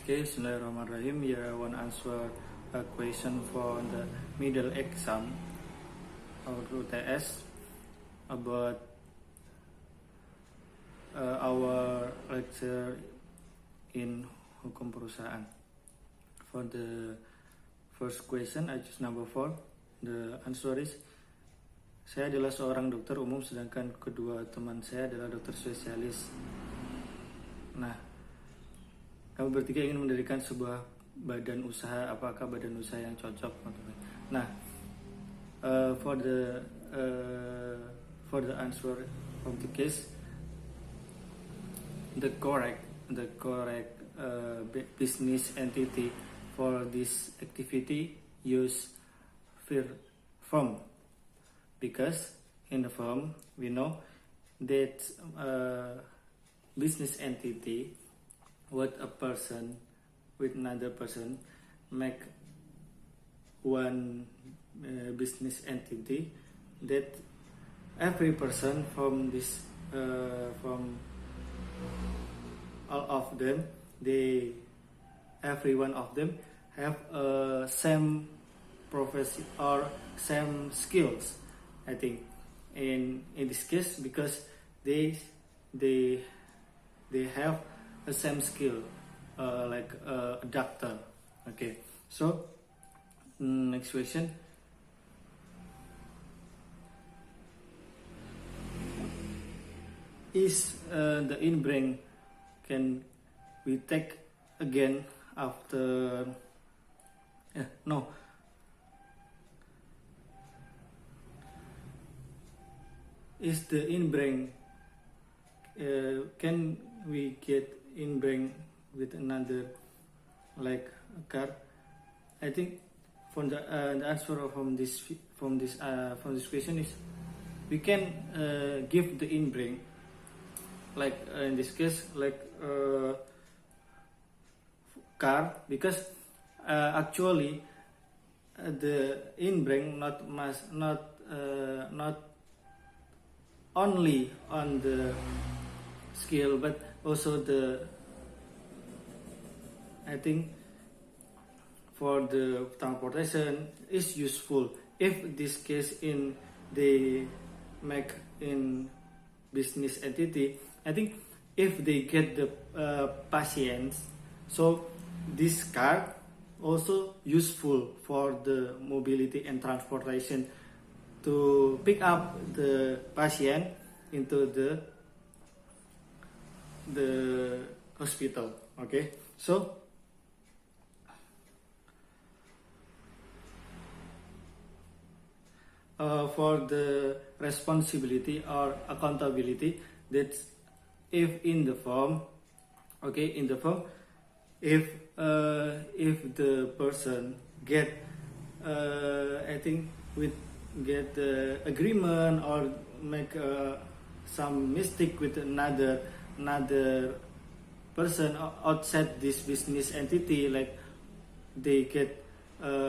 Okay, Bismillahirrahmanirrahim. Here I want to answer a question for the middle exam or UTS about our lecture in hukum perusahaan. For the first question, I choose number 4. The answer is, saya adalah seorang dokter umum sedangkan kedua teman saya adalah dokter spesialis. Nah, kami bertiga ingin mendirikan sebuah badan usaha. Apakah badan usaha yang cocok? Nah, for the answer of the case, the correct business entity for this activity use firm, because in the firm we know that business entity with a person with another person make one business entity, that every person from this from all of them, every one of them have same profession or same skills. I think in this case, because they have the same skill, like a doctor. Okay, so next question. Is the in-brain can we take again after no, is the in-brain can we get in-brain with another like a car? I think from the answer from this question is, we can give the in-brain, like in this case, like car, because actually the in-brain not only on the skill, but also I think for the transportation is useful. If this case in they make in business entity, I think if they get the patients, so this car also useful for the mobility and transportation to pick up the patient into the hospital. Okay, so for the responsibility or accountability, that if in the form, if the person get I think get the agreement or make some mistake with another person outside this business entity, like they get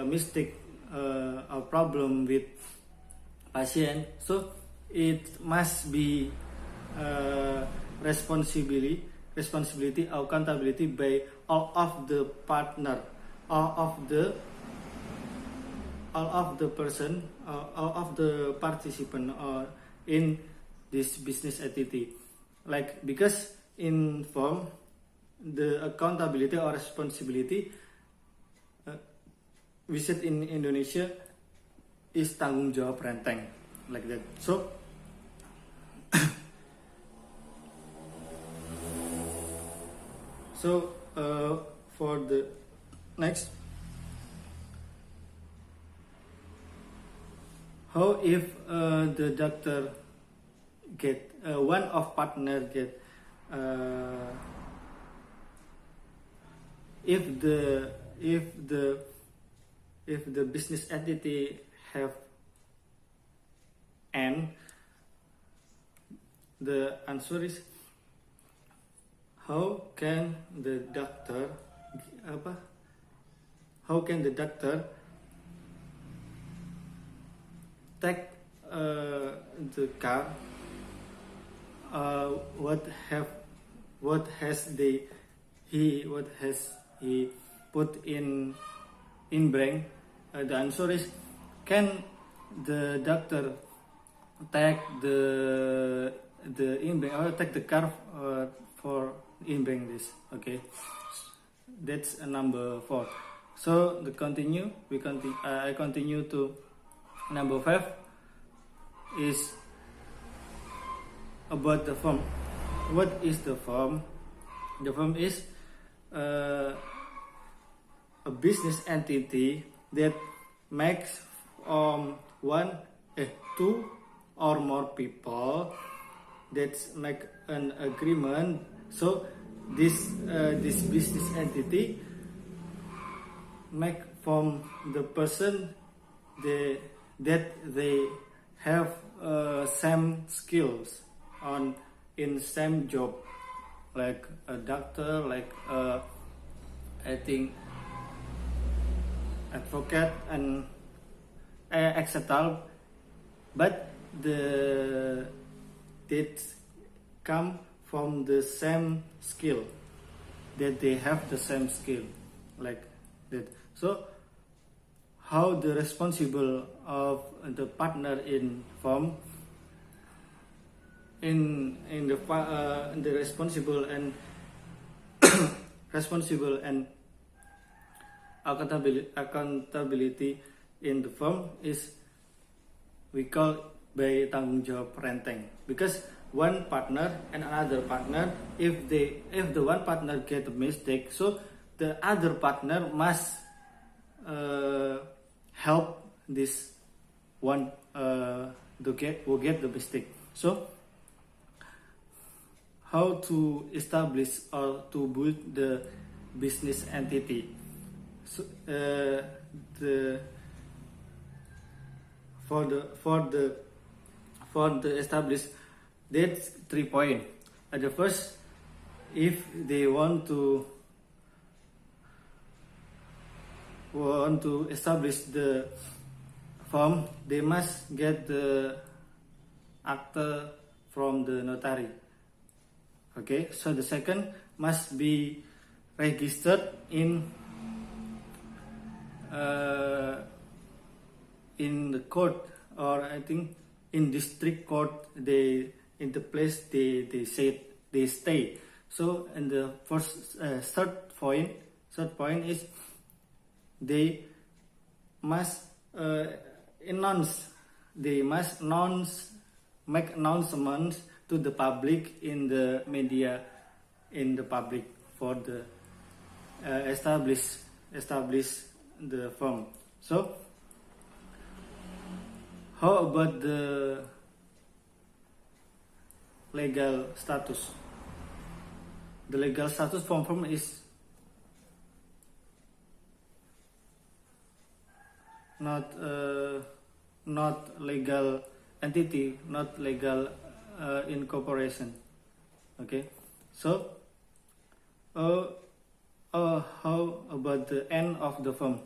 mistake or problem with patient, so it must be responsibility accountability by all of the partner, all of the person, all of the participant in this business entity. Like, because in form the accountability or responsibility, we said in Indonesia, is tanggung jawab renteng, like that. So for the next, how if the doctor get one of partner get if the business entity have N, the answer is, how can the doctor take the car, what has he put in brain. The answer is, can the doctor take the in brain or take the car for in brain this? Okay, that's number 4. So the continue, I continue to number 5 is about the firm. What is the firm? The firm is a business entity that makes two or more people that make an agreement. So this business entity make from the person that they have same skills in same job, like a doctor, like I think advocate and etc. But that come from the same skill, that they have the same skill, like that. So how the responsible of the partner in firm in the responsible and accountability in the firm is we call by tanggung jawab renteng, because one partner and another partner, if the one partner get a mistake, so the other partner must help this one who get the mistake. So how to establish or to build the business entity? So for the establish, that's 3 points. At the first, if they want to establish the firm, they must get the acta from the notary. Okay, so the second must be registered in the court, or I think in district court, in the place they stay. So and the third point is they must make announcements to the public in the media, in the public, for the establish the firm. So how about the legal status? The legal status for firm is not legal entity, not legal incorporation. Okay, so how about the end of the firm?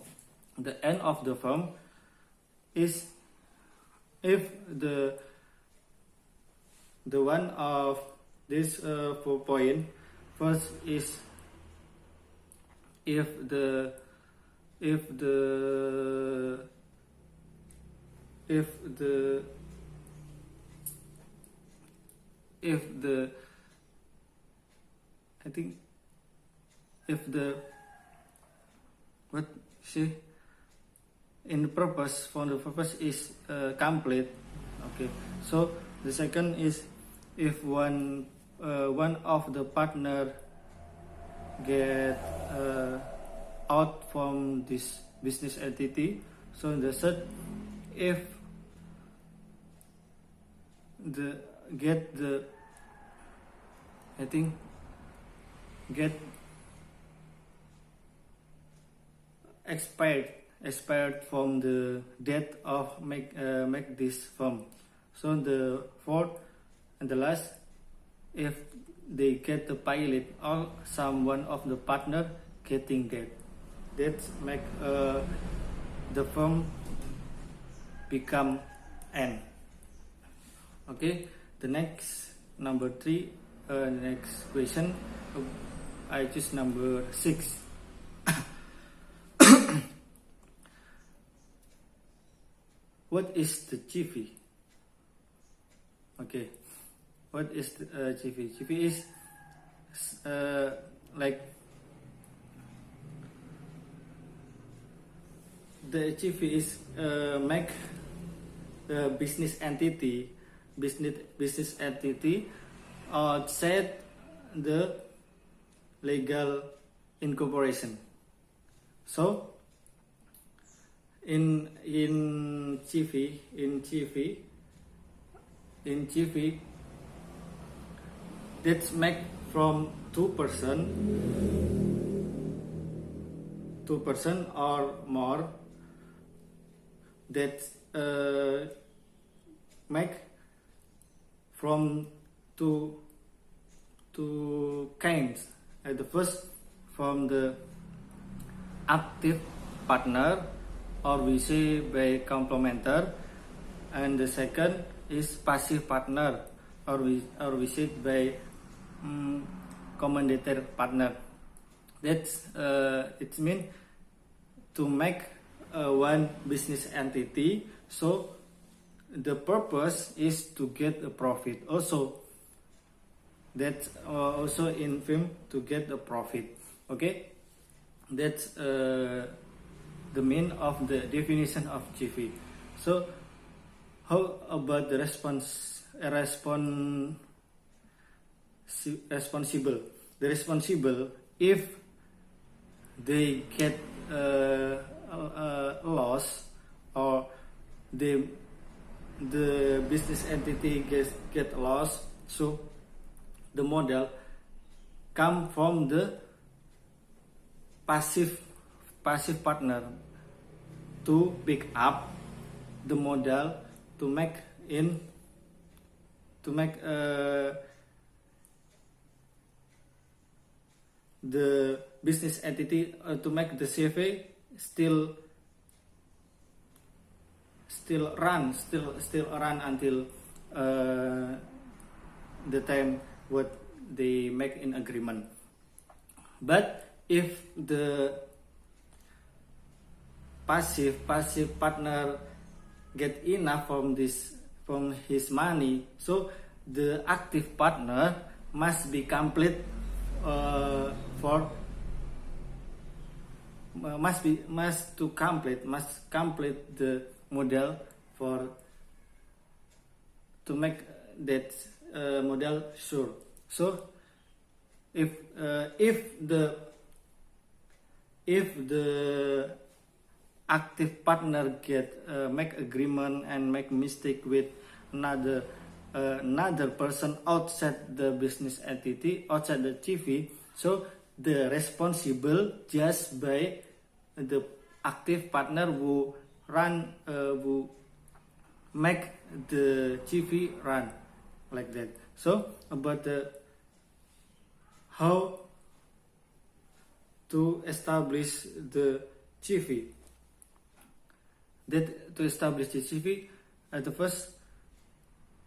The end of the firm is if the one of this 4 point. First is if the I think if the what see in the purpose, for the purpose is complete. Okay, so the second is if one of the partner get out from this business entity. So the third, if get expired from the date of make this firm. So the fourth and the last, if they get the pilot or someone of the partner getting dead, that make the firm become end. Okay, the next number 3, next question, I choose number 6. what is the GV? Okay, what is the GV? GV is like the GV is make the business entity outside the legal incorporation. So in GV that's make from two person or more, that make from two kinds. The first, from the active partner, or we say by complementer, and the second is passive partner, or we say by commendator partner. That's it means to make one business entity. So the purpose is to get a profit. Also, that's also in film to get a profit. Okay, that's the mean of the definition of GV. So how about the responsible? The responsible, if they get loss, or the business entity get lost, so the model come from the passive partner to pick up the model to make the business entity to make the CV still run until the time what they make in agreement. But if the passive partner get enough from his money, so the active partner must be complete must complete the model to make that model sure. So if the active partner get make agreement and make mistake with another person outside the business entity, outside the GV, so the responsible just by the active partner who make the GV run like that. So about how to establish the GV. That to establish the GV, at the first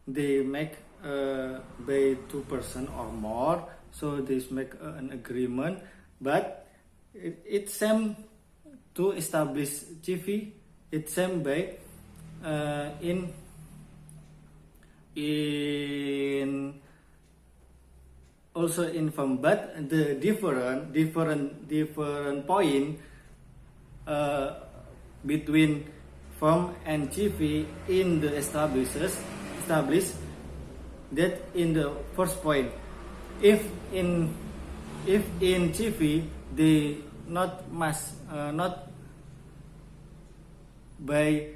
they make by two person or more, so they make an agreement. But it's same to establish GV. It's same by in also in firm, but the different point between firm and GV in the established that in the first point, if in GV they not by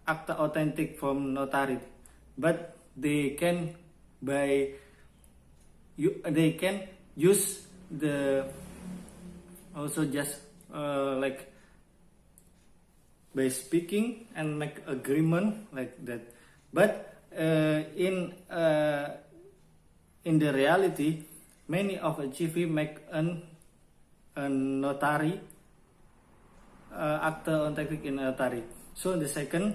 acta authentic from notary, but they can use the also just like by speaking and make agreement like that. But in the reality, many of a GV make a notary acta authentic in notary. So the second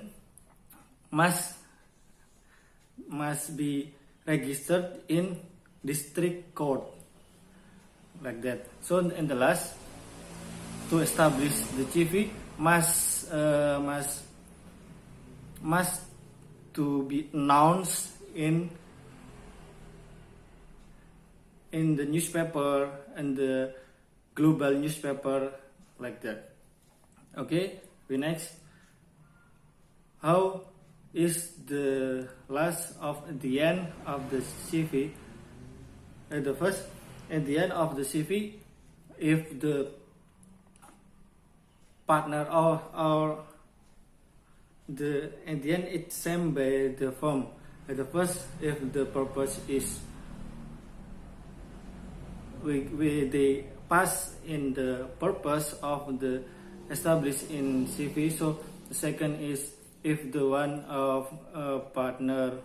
must be registered in district court like that. So in the last, to establish the GV, must to be announced in the newspaper and the global newspaper, like that. Okay, we next. How is the last of the end of the CV? At the end of the CV, if the partner or the at the end it's same by the form. At the first, if the purpose is they pass in the purpose of the established in CV. So the second is if the one of partner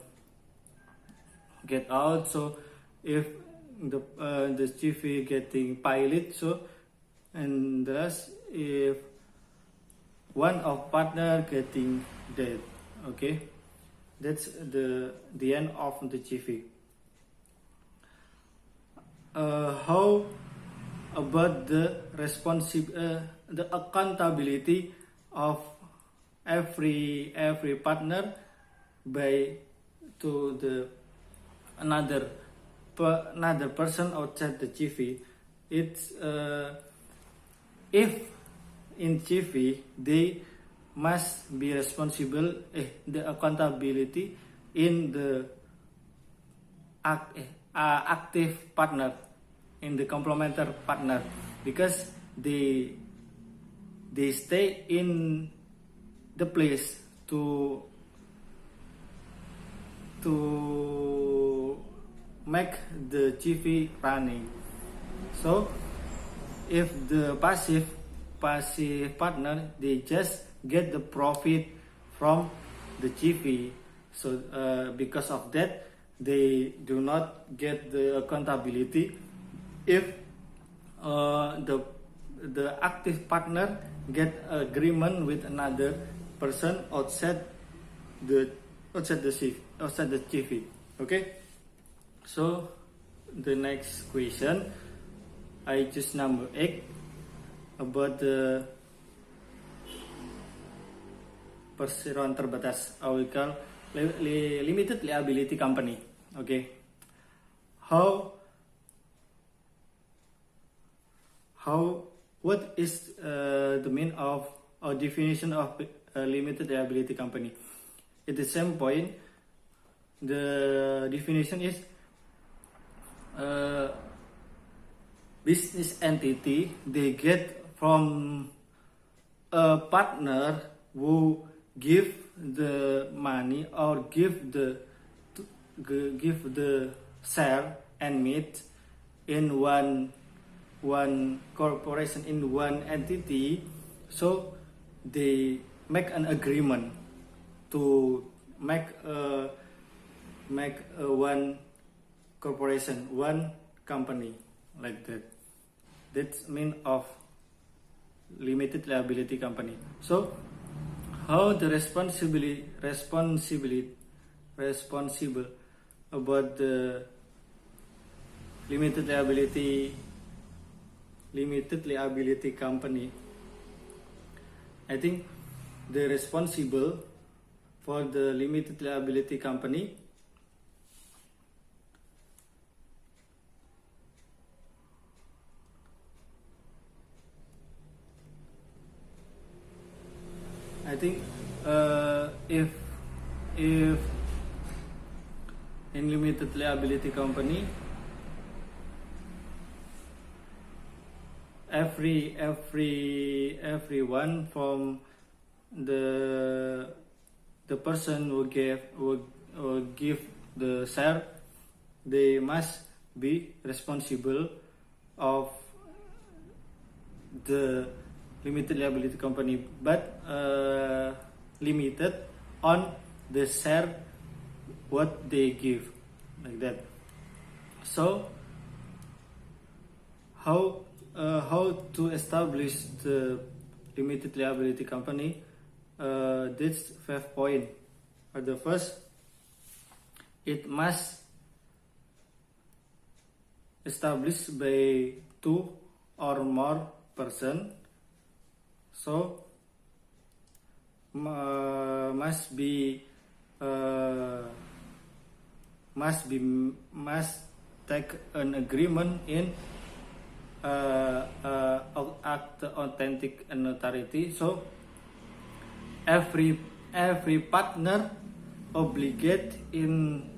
get out. So if the CV getting pilot. So and thus if one of partner getting dead. Okay, that's the end of the CV. How about the the accountability of every partner by to the another person outside the CV? It's if in CV they must be responsible the accountability in the active partner, in the complementary partner, because they stay in the place to make the CV running. So if the passive partner, they just get the profit from the CV. So because of that, they do not get the accountability. If the active partner get agreement with another person outside the CV. Okay. So the next question, I choose number 8 about the perseroan terbatas, we call limited liability company. Okay, what is the meaning of or definition of a limited liability company? At the same point, the definition is business entity they get from a partner who give the money or give the share and meet in one corporation, in one entity. So they make an agreement to make one corporation, one company, like that. That's mean of limited liability company. So how the responsible about the limited liability company? I think the responsible for the limited liability company if in limited liability company, everyone from the person who give the share, they must be responsible of the limited liability company, but limited on the share what they give, like that. So how to establish the limited liability company? This 5 point. The first, it must established by 2 or more person. So must take an agreement in act authentic and notoriety. So every partner obligated in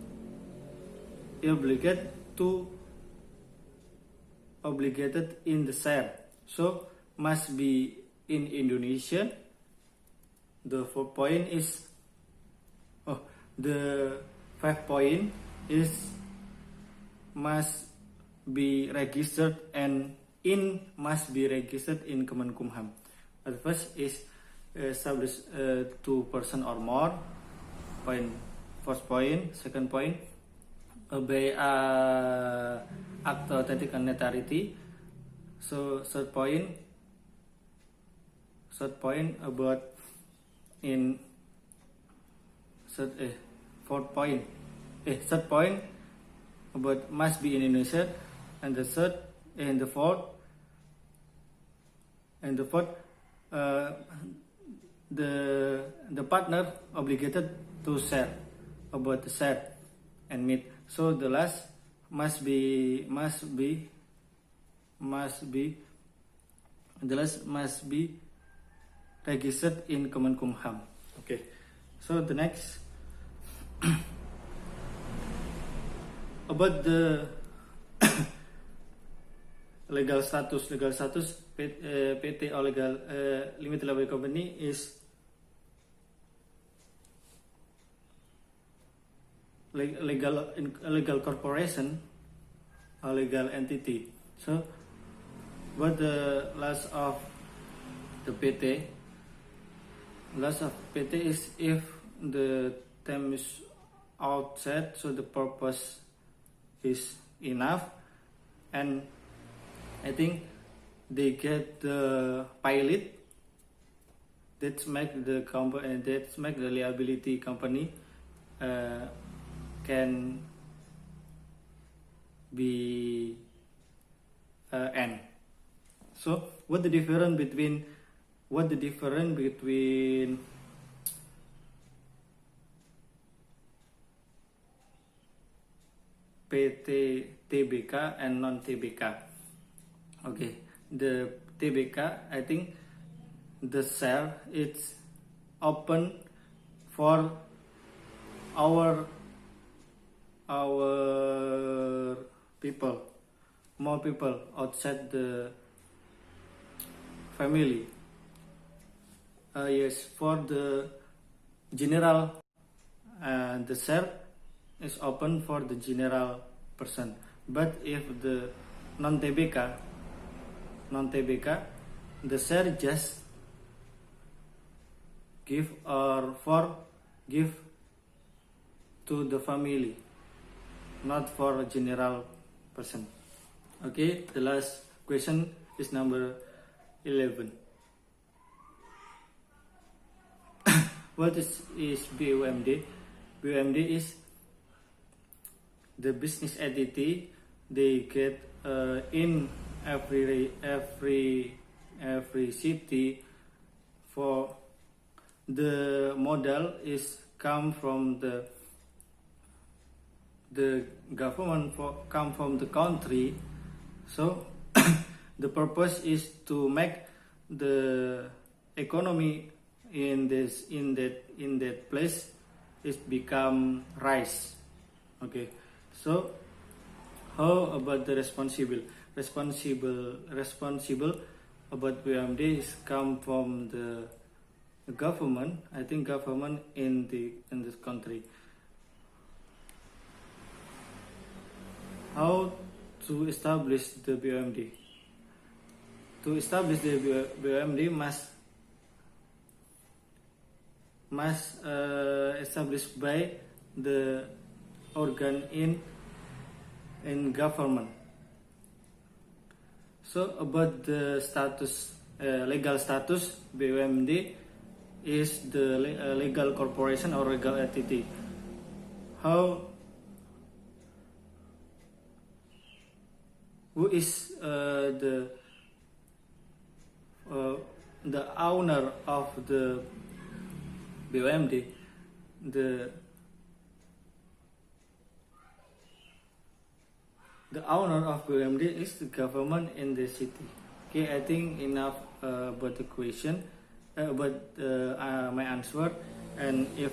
the share. So must be in Indonesia. The 4 point is the 5 point is must be registered and must be registered in Kemenkumham. The first is establish 2 person or more. First point. Second point, obey act authentic and notoriety. So third point about third point about must be in Indonesia, and the fourth the partner obligated to share about the share and meet. So the last must be registered in Kemenkumham. Okay, so the next about the legal status PT or legal limited liability company is legal corporation or legal entity. So what the last of the PT is if the term is outset, so the purpose is enough, and I think they get the pilot that make the company, that make the liability company can be end. So what the difference between PT TBK and non TBK? Okay, the TBK, I think the share it's open for our people, more people outside the family. Yes, for the general, the share is open for the general person. But if the non-TBK, the share just give to the family, not for a general person. Okay, the last question is number 11. What is BUMD? BUMD is the business entity. They get in every city. For the model is come from the government, come from the country. So the purpose is to make the economy in that place is become rise. Okay, so how about the responsible about BUMD is come from the government. I think government in this country. How to establish the BUMD? To establish the BUMD must established by the organ in government. So about the status, legal status, BUMD is the legal corporation or legal entity. Who is the owner of the BUMD, the owner of BUMD is the government in the city. Okay, I think enough about the question, about my answer, and if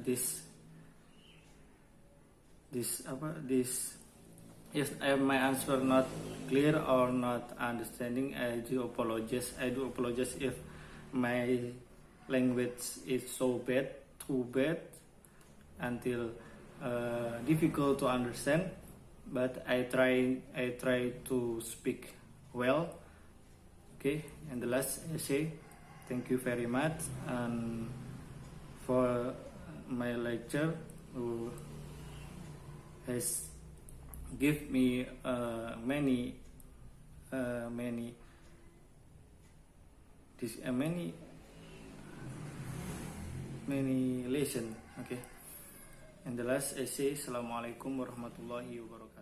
this if my answer not clear or not understanding, I do apologize. If my language is so bad, too bad, until difficult to understand. But I try to speak well. Okay, and the last essay, thank you very much and for my lecture who has give me many lesson. Okay, and the last essay, Assalamualaikum warahmatullahi wabarakatuh.